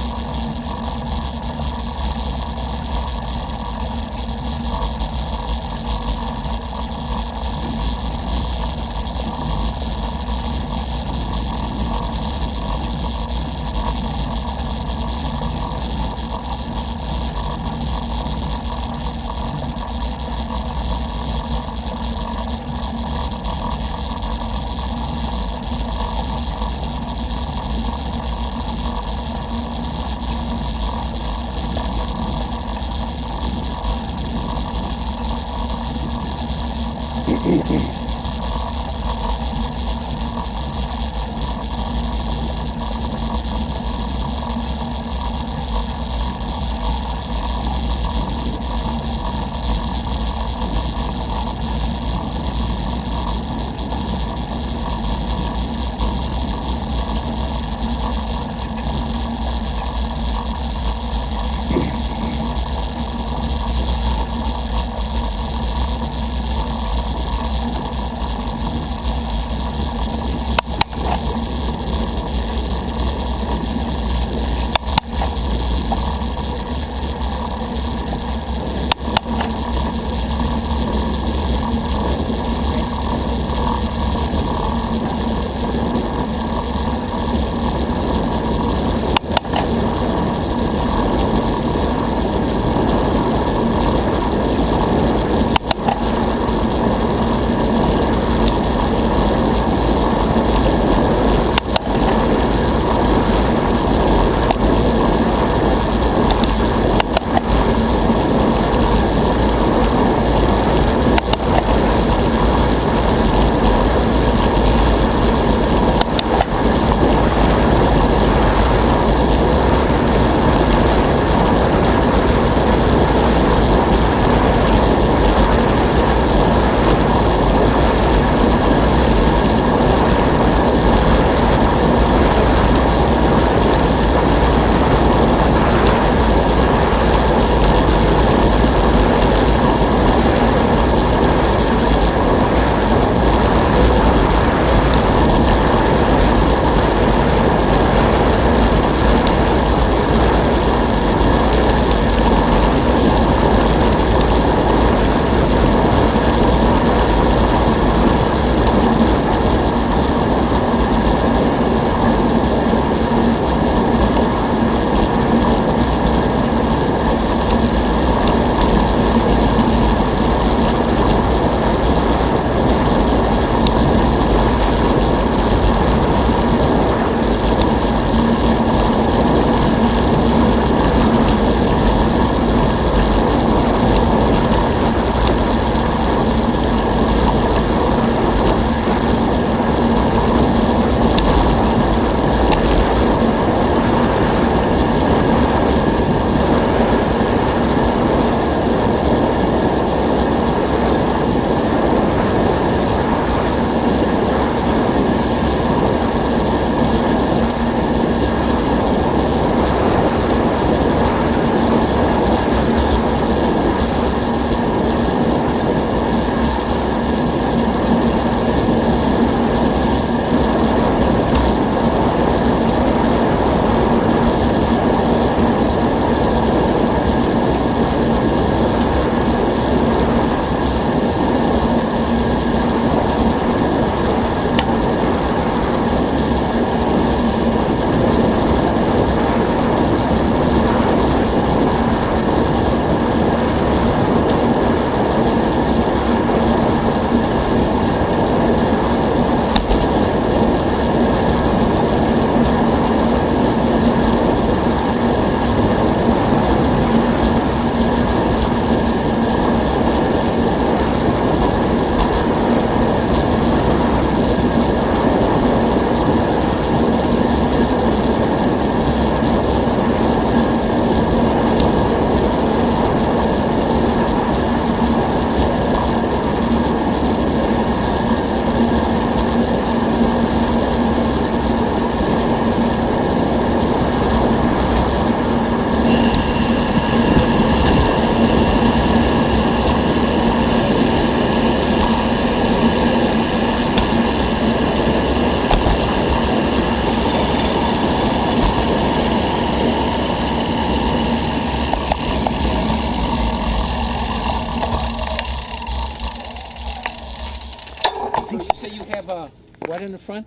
what in the front?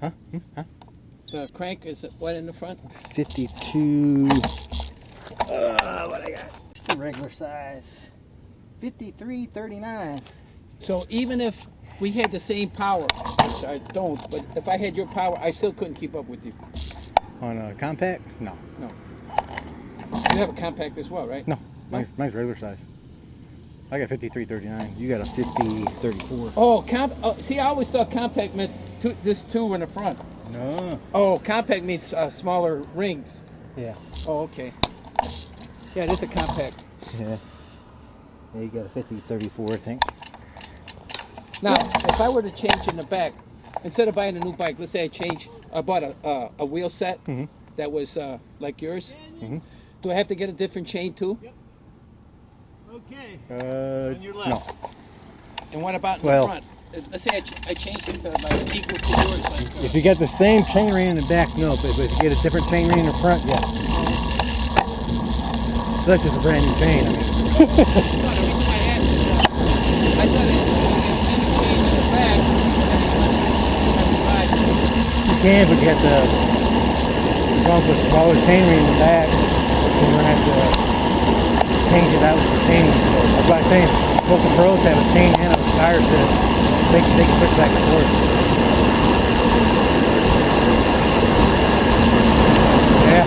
Huh? Huh?
The crank is what in the front?
52. What I got? Just the regular size. 5339.
So even if we had the same power, which I don't, but if I had your power, I still couldn't keep up with you.
On a compact? No.
No. You have a compact as well, right?
No. Mine's regular size. I got 5339. You got a 5034.
Oh, see, I always thought compact meant this two in the front.
No.
Oh, compact means smaller rings.
Yeah.
Oh, okay. Yeah, it is a compact.
Yeah. Yeah, you got a 5034, I think.
Now, if I were to change in the back, instead of buying a new bike, let's say I bought a wheel set that was like yours. Do I have to get a different chain too?
Yep. Okay.
On
your left.
No.
And what about in
Well,
the front? Let's say I changed it to like equal to yours. Like,
if you get the same chain ring in the back, no. But if you get a different chain ring in the front, yeah. So that's just a brand new chain. I mean.
no, the reason why I asked is I thought it chain in the back.
You can, but you have to. As long as it's a smaller chain ring in the back, then you're gonna have to change it out with the chain. So that's why I'm saying most of the pros have a chain and a tire set. They can switch back and forth. Yeah.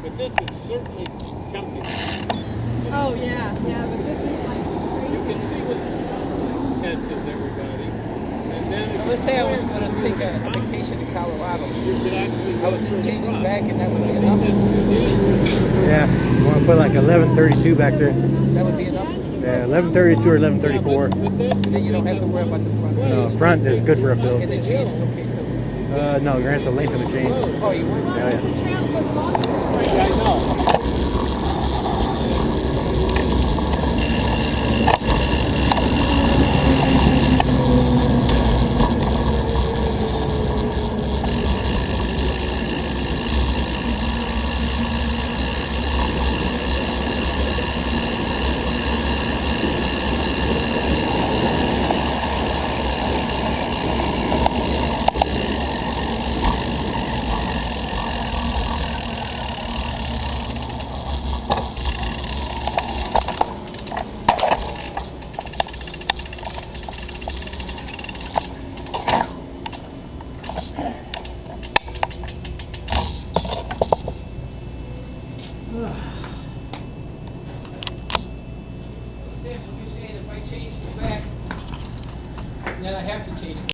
But this is certainly chunky.
Oh yeah, but this is like
You
crazy.
can see what catches everybody. And then
So let's say I was going to take a vacation in Colorado.
you could actually
I would just change the back and that would be enough.
Yeah. You want to put like 1132 back there.
That would be enough.
Yeah, 1132 or 1134.
And then you don't have to worry about the front.
No, front is good for a build.
And the chain is okay too.
No, you're going to have to lengthen the chain.
Oh, you were?
Yeah, yeah.
I know.
You're saying if I change the back, then I have to change the